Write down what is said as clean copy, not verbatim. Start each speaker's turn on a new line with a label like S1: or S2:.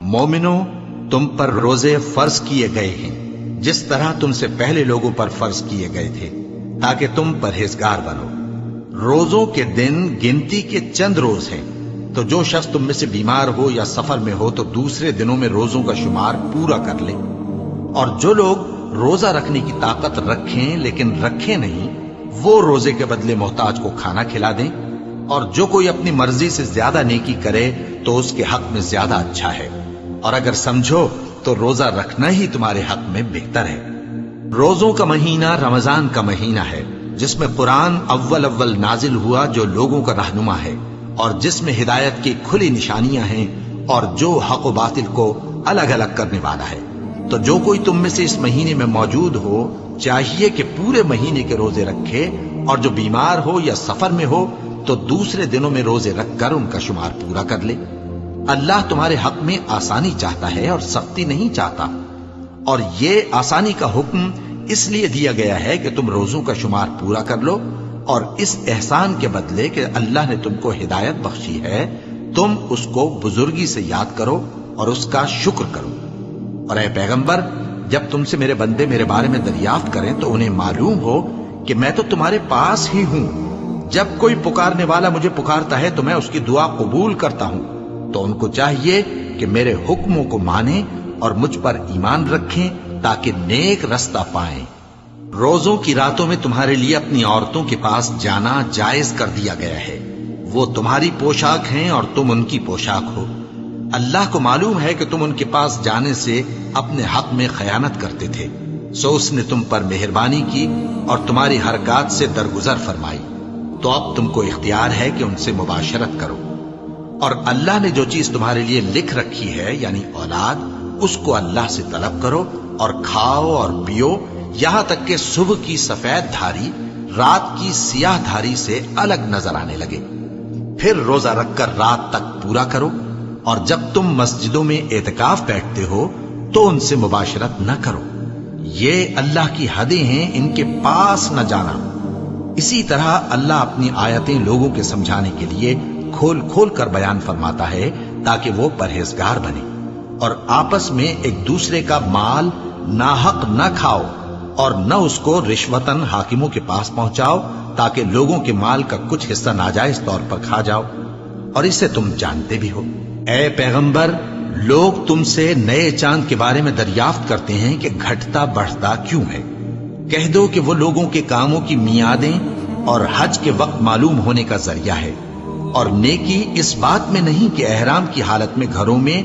S1: مومنو، تم پر روزے فرض کیے گئے ہیں جس طرح تم سے پہلے لوگوں پر فرض کیے گئے تھے، تاکہ تم پرہیزگار بنو۔ روزوں کے دن گنتی کے چند روز ہیں، تو جو شخص تم میں سے بیمار ہو یا سفر میں ہو تو دوسرے دنوں میں روزوں کا شمار پورا کر لے۔ اور جو لوگ روزہ رکھنے کی طاقت رکھیں لیکن رکھیں نہیں، وہ روزے کے بدلے محتاج کو کھانا کھلا دیں۔ اور جو کوئی اپنی مرضی سے زیادہ نیکی کرے تو اس کے حق میں زیادہ اچھا ہے، اور اگر سمجھو تو روزہ رکھنا ہی تمہارے حق میں بہتر ہے۔ روزوں کا مہینہ رمضان کا مہینہ ہے، جس میں قرآن اول نازل ہوا، جو لوگوں کا رہنما ہے اور جس میں ہدایت کی کھلی نشانیاں ہیں اور جو حق و باطل کو الگ الگ کرنے والا ہے۔ تو جو کوئی تم میں سے اس مہینے میں موجود ہو چاہیے کہ پورے مہینے کے روزے رکھے، اور جو بیمار ہو یا سفر میں ہو تو دوسرے دنوں میں روزے رکھ کر ان کا شمار پورا کر لے۔ اللہ تمہارے حق میں آسانی چاہتا ہے اور سختی نہیں چاہتا، اور یہ آسانی کا حکم اس لیے دیا گیا ہے کہ تم روزوں کا شمار پورا کر لو، اور اس احسان کے بدلے کہ اللہ نے تم کو ہدایت بخشی ہے تم اس کو بزرگی سے یاد کرو اور اس کا شکر کرو۔ اور اے پیغمبر، جب تم سے میرے بندے میرے بارے میں دریافت کریں تو انہیں معلوم ہو کہ میں تو تمہارے پاس ہی ہوں۔ جب کوئی پکارنے والا مجھے پکارتا ہے تو میں اس کی دعا قبول کرتا ہوں۔ تو ان کو چاہیے کہ میرے حکموں کو مانیں اور مجھ پر ایمان رکھیں تاکہ نیک رستہ پائیں۔ روزوں کی راتوں میں تمہارے لیے اپنی عورتوں کے پاس جانا جائز کر دیا گیا ہے، وہ تمہاری پوشاک ہیں اور تم ان کی پوشاک ہو۔ اللہ کو معلوم ہے کہ تم ان کے پاس جانے سے اپنے حق میں خیانت کرتے تھے، سو اس نے تم پر مہربانی کی اور تمہاری حرکات سے درگزر فرمائی، تو اب تم کو اختیار ہے کہ ان سے مباشرت کرو۔ اور اللہ نے جو چیز تمہارے لیے لکھ رکھی ہے یعنی اولاد، اس کو اللہ سے طلب کرو اور کھاؤ اور پیو، یہاں تک کہ صبح کی سفید دھاری رات کی سیاہ دھاری سے الگ نظر آنے لگے۔ پھر روزہ رکھ کر رات تک پورا کرو، اور جب تم مسجدوں میں اعتکاف بیٹھتے ہو تو ان سے مباشرت نہ کرو، یہ اللہ کی حدیں ہیں، ان کے پاس نہ جانا۔ اسی طرح اللہ اپنی آیتیں لوگوں کے سمجھانے کے لیے کھول کھول کر بیان فرماتا ہے تاکہ وہ پرہیزگار بنے۔ اور آپس میں ایک دوسرے کا مال ناحق نہ کھاؤ، اور نہ اس کو رشوتاً حاکموں کے پاس پہنچاؤ تاکہ لوگوں کے مال کا کچھ حصہ ناجائز طور پر کھا جاؤ، اور اسے تم جانتے بھی ہو۔ اے پیغمبر، لوگ تم سے نئے چاند کے بارے میں دریافت کرتے ہیں کہ گھٹتا بڑھتا کیوں ہے۔ کہہ دو کہ وہ لوگوں کے کاموں کی میعادیں اور حج کے وقت معلوم ہونے کا ذریعہ ہے، اور نیکی اس بات میں نہیں کہ احرام کی حالت میں گھروں میں